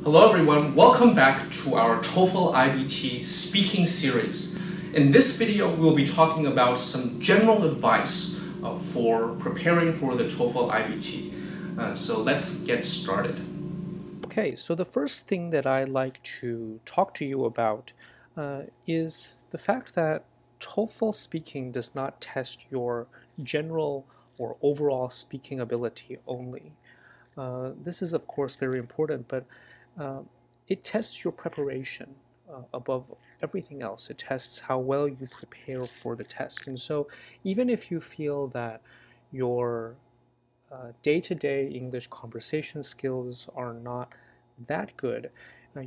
Hello everyone, welcome back to our TOEFL iBT speaking series. In this video, we'll be talking about some general advice for preparing for the TOEFL iBT. So let's get started. Okay, so the first thing that I'd like to talk to you about is the fact that TOEFL speaking does not test your general or overall speaking ability only. This is of course very important, but it tests your preparation above everything else. It tests how well you prepare for the test. And so even if you feel that your day-to-day English conversation skills are not that good,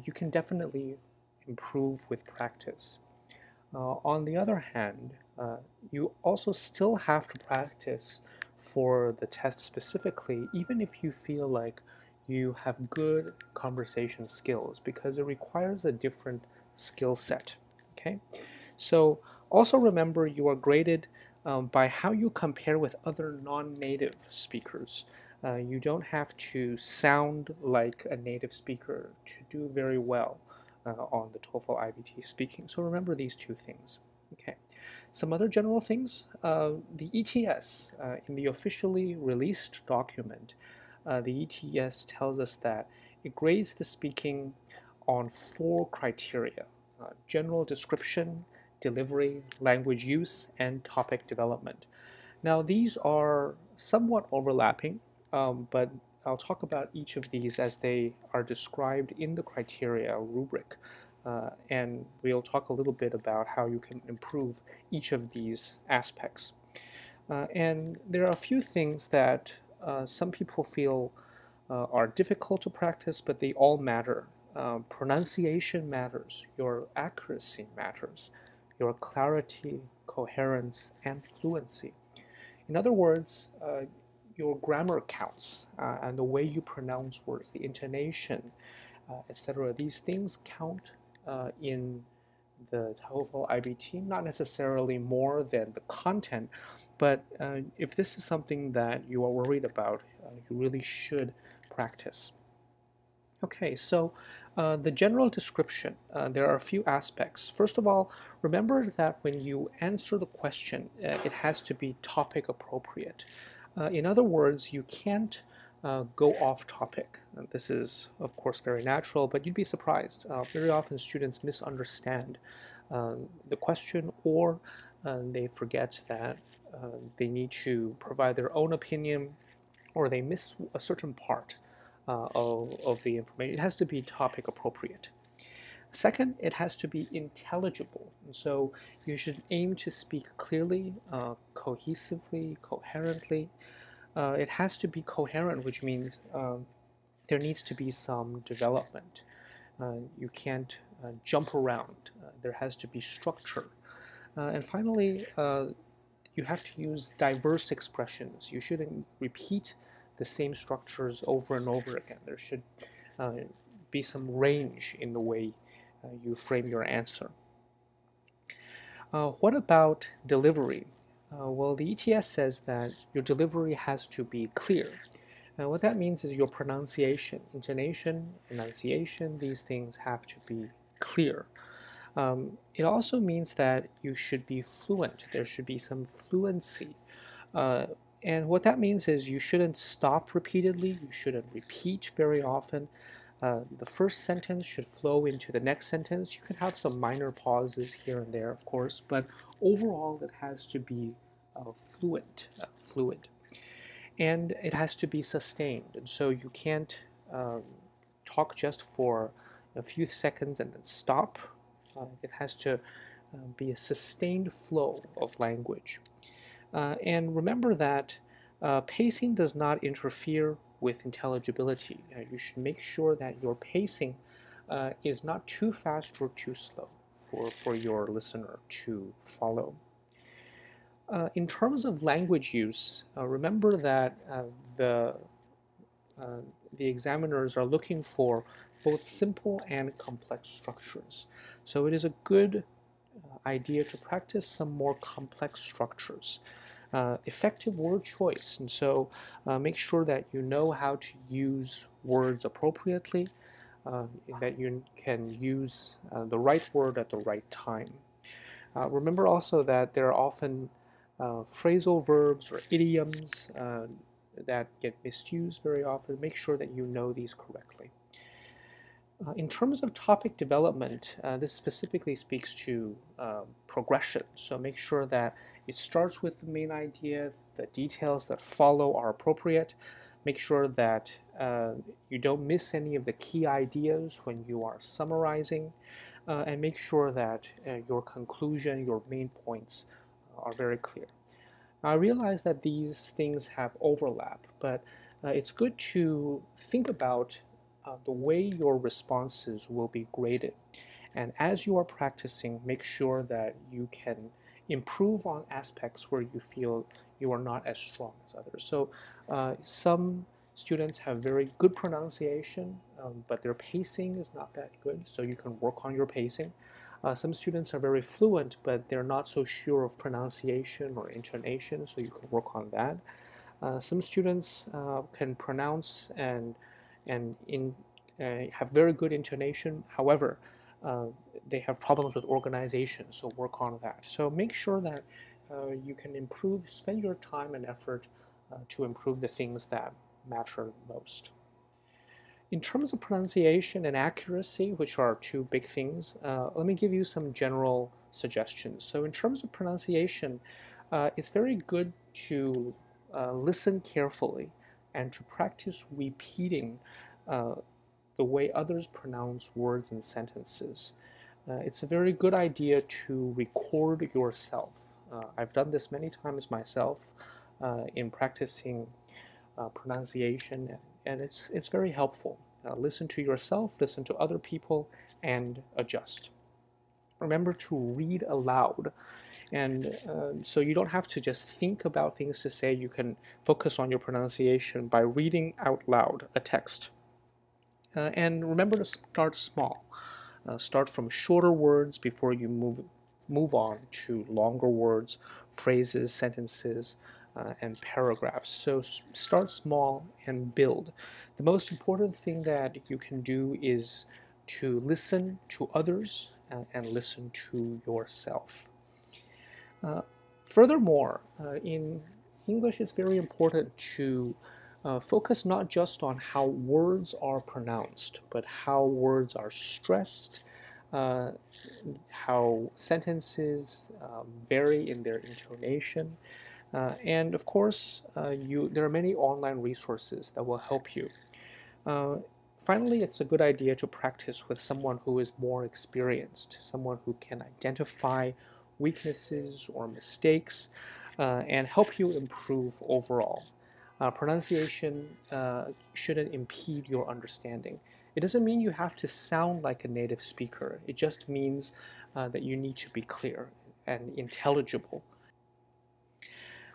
you can definitely improve with practice. On the other hand, you also still have to practice for the test specifically, even if you feel like you have good conversation skills, because it requires a different skill set. Okay, so also remember you are graded by how you compare with other non-native speakers. You don't have to sound like a native speaker to do very well on the TOEFL iBT speaking. So remember these two things. Okay. Some other general things. The ETS, in the officially released document, the ETS tells us that it grades the speaking on 4 criteria: general description, delivery, language use, and topic development. Now these are somewhat overlapping, but I'll talk about each of these as they are described in the criteria rubric, and we'll talk a little bit about how you can improve each of these aspects. And there are a few things that some people feel are difficult to practice, but they all matter. Pronunciation matters, your accuracy matters, your clarity, coherence, and fluency. In other words, your grammar counts, and the way you pronounce words, the intonation, etc. These things count in the TOEFL iBT, not necessarily more than the content, but if this is something that you are worried about, you really should practice. Okay, so the general description, there are a few aspects. First of all, remember that when you answer the question, it has to be topic appropriate. In other words, you can't go off topic. This is, of course, very natural, but you'd be surprised. Very often students misunderstand the question, or they forget that they need to provide their own opinion, or they miss a certain part of the information. It has to be topic appropriate. Second, it has to be intelligible. And so you should aim to speak clearly, cohesively, coherently. It has to be coherent, which means there needs to be some development. You can't jump around. There has to be structure. And finally, you have to use diverse expressions. You shouldn't repeat the same structures over and over again. There should be some range in the way you frame your answer. What about delivery? Well, the ETS says that your delivery has to be clear. And what that means is your pronunciation, intonation, enunciation, these things have to be clear. It also means that you should be fluent. There should be some fluency. And what that means is you shouldn't stop repeatedly. You shouldn't repeat very often. The first sentence should flow into the next sentence. You can have some minor pauses here and there, of course, but overall it has to be fluid. And it has to be sustained. And so you can't talk just for a few seconds and then stop. It has to be a sustained flow of language. And remember that pacing does not interfere with intelligibility. You should make sure that your pacing is not too fast or too slow for your listener to follow. In terms of language use, remember that the examiners are looking for both simple and complex structures. So it is a good idea to practice some more complex structures. Effective word choice, and so make sure that you know how to use words appropriately. that you can use the right word at the right time. Remember also that there are often phrasal verbs or idioms that get misused very often. Make sure that you know these correctly. In terms of topic development, this specifically speaks to progression. So make sure that it starts with the main idea, the details that follow are appropriate. Make sure that you don't miss any of the key ideas when you are summarizing, and make sure that your conclusion, your main points are very clear. Now, I realize that these things have overlap, but it's good to think about the way your responses will be graded. And as you are practicing, make sure that you can improve on aspects where you feel you are not as strong as others. So some students have very good pronunciation, but their pacing is not that good, so you can work on your pacing. Some students are very fluent, but they're not so sure of pronunciation or intonation, so you can work on that. Some students can pronounce and have very good intonation. However, they have problems with organization, so work on that. So make sure that you can improve, spend your time and effort to improve the things that matter most. In terms of pronunciation and accuracy, which are two big things, let me give you some general suggestions. So in terms of pronunciation, it's very good to listen carefully and to practice repeating the way others pronounce words and sentences. It's a very good idea to record yourself. I've done this many times myself in practicing pronunciation, and it's very helpful. Listen to yourself, listen to other people, and adjust. Remember to read aloud, and so you don't have to just think about things to say. You can focus on your pronunciation by reading out loud a text. And remember to start small. Start from shorter words before you move on to longer words, phrases, sentences, and paragraphs. So start small and build. The most important thing that you can do is to listen to others and listen to yourself. Furthermore, in English, it's very important to focus not just on how words are pronounced, but how words are stressed, how sentences vary in their intonation. And of course, there are many online resources that will help you. Finally, it's a good idea to practice with someone who is more experienced, someone who can identify weaknesses or mistakes and help you improve overall. Pronunciation shouldn't impede your understanding. It doesn't mean you have to sound like a native speaker. It just means that you need to be clear and intelligible.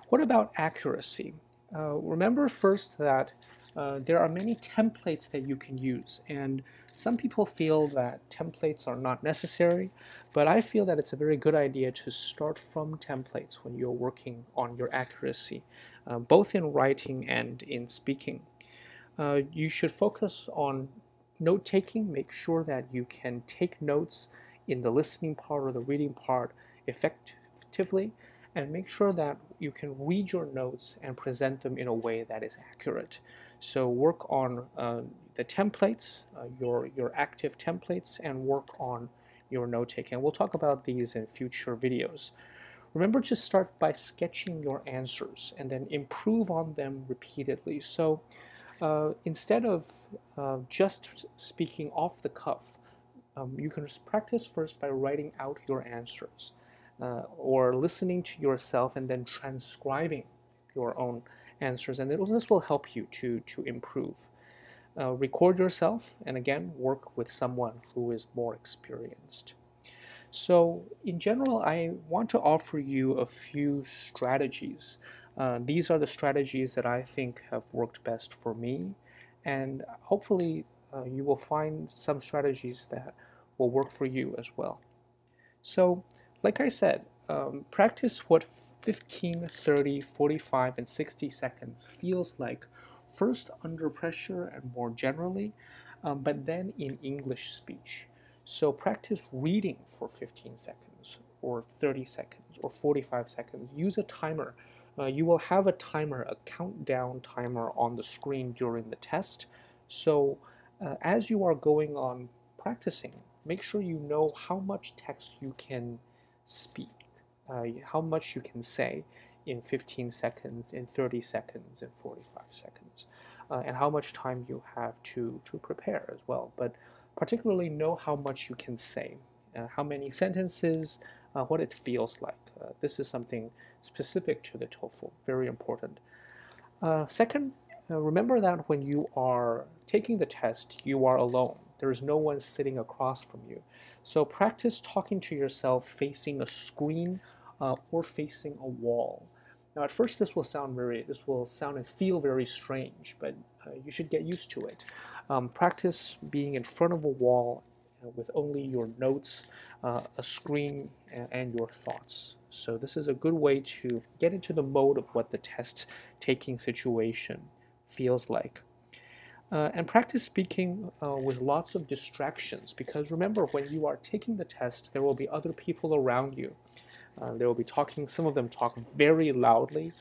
What about accuracy? Remember first that there are many templates that you can use, and some people feel that templates are not necessary, but I feel that it's a very good idea to start from templates when you're working on your accuracy, both in writing and in speaking. You should focus on note-taking. Make sure that you can take notes in the listening part or the reading part effectively, and make sure that you can read your notes and present them in a way that is accurate. So work on the templates, your active templates, and work on your note-taking. And we'll talk about these in future videos. Remember to start by sketching your answers and then improve on them repeatedly. So instead of just speaking off the cuff, you can practice first by writing out your answers or listening to yourself and then transcribing your own answers, and this will help you to improve. Record yourself, and again, work with someone who is more experienced. So in general, I want to offer you a few strategies. These are the strategies that I think have worked best for me, and hopefully you will find some strategies that will work for you as well. So like I said, practice what 15, 30, 45, and 60 seconds feels like, first under pressure and more generally, but then in English speech. So practice reading for 15 seconds or 30 seconds or 45 seconds. Use a timer. You will have a timer, a countdown timer on the screen during the test. So as you are going on practicing, make sure you know how much text you can speak, how much you can say in 15 seconds, in 30 seconds, in 45 seconds, and how much time you have to prepare as well. But particularly know how much you can say, how many sentences, what it feels like. This is something specific to the TOEFL, very important. Second, remember that when you are taking the test, you are alone. There is no one sitting across from you. So practice talking to yourself facing a screen or facing a wall. Now at first this will sound and feel very strange, but you should get used to it. Practice being in front of a wall with only your notes, a screen, and your thoughts. So this is a good way to get into the mode of what the test-taking situation feels like. And practice speaking with lots of distractions, because remember, when you are taking the test, there will be other people around you. They will be talking, some of them talk very loudly,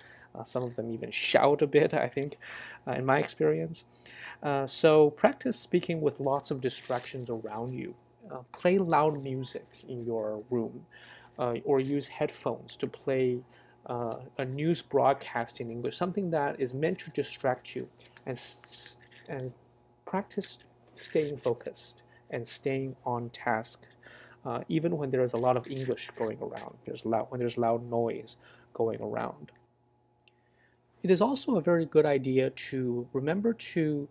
some of them even shout a bit, I think, in my experience. So practice speaking with lots of distractions around you. Play loud music in your room, or use headphones to play a news broadcast in English, something that is meant to distract you, and practice staying focused and staying on task, even when there is a lot of English going around, when there's loud noise going around. It is also a very good idea to remember to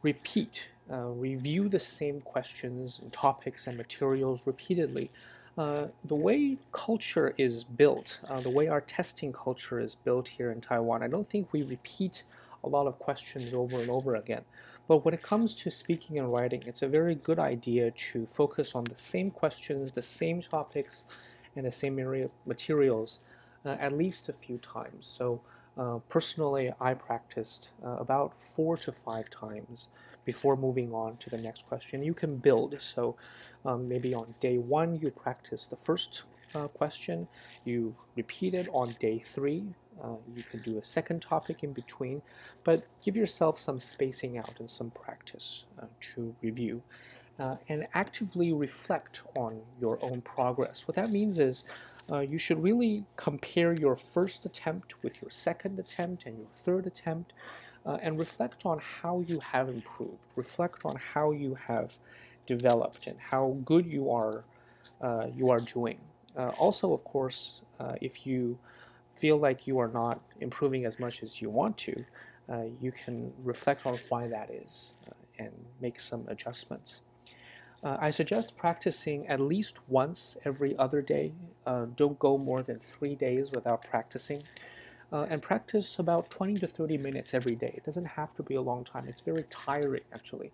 review the same questions and topics and materials repeatedly. The way culture is built, the way our testing culture is built here in Taiwan, I don't think we repeat a lot of questions over and over again. But when it comes to speaking and writing, it's a very good idea to focus on the same questions, the same topics, and the same materials at least a few times. So personally, I practiced about 4 to 5 times before moving on to the next question. You can build. So maybe on day 1, you practice the first question. You repeat it on day 3. You can do a second topic in between, but give yourself some spacing out and some practice to review. And actively reflect on your own progress. What that means is you should really compare your first attempt with your second attempt and your third attempt, and reflect on how you have improved. Reflect on how you have developed and how good you are doing. Also, of course, if you feel like you are not improving as much as you want to, you can reflect on why that is and make some adjustments. I suggest practicing at least once every other day. Don't go more than 3 days without practicing. And practice about 20 to 30 minutes every day. It doesn't have to be a long time. It's very tiring, actually.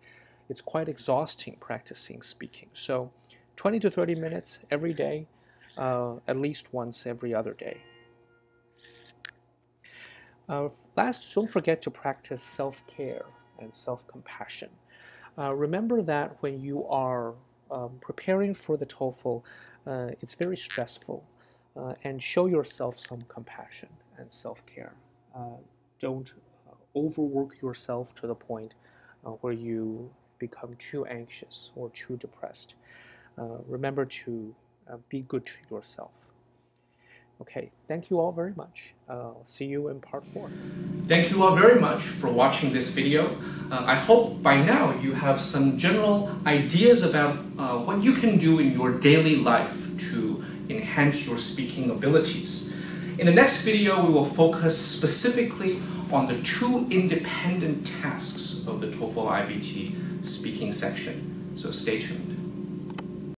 It's quite exhausting practicing speaking. So 20 to 30 minutes every day, at least once every other day. Last, don't forget to practice self-care and self-compassion. Remember that when you are preparing for the TOEFL, it's very stressful, and show yourself some compassion and self-care. Don't overwork yourself to the point where you become too anxious or too depressed. Remember to be good to yourself. Okay, thank you all very much. See you in part 4. Thank you all very much for watching this video. I hope by now you have some general ideas about what you can do in your daily life to enhance your speaking abilities. In the next video, we will focus specifically on the 2 independent tasks of the TOEFL iBT speaking section. So stay tuned.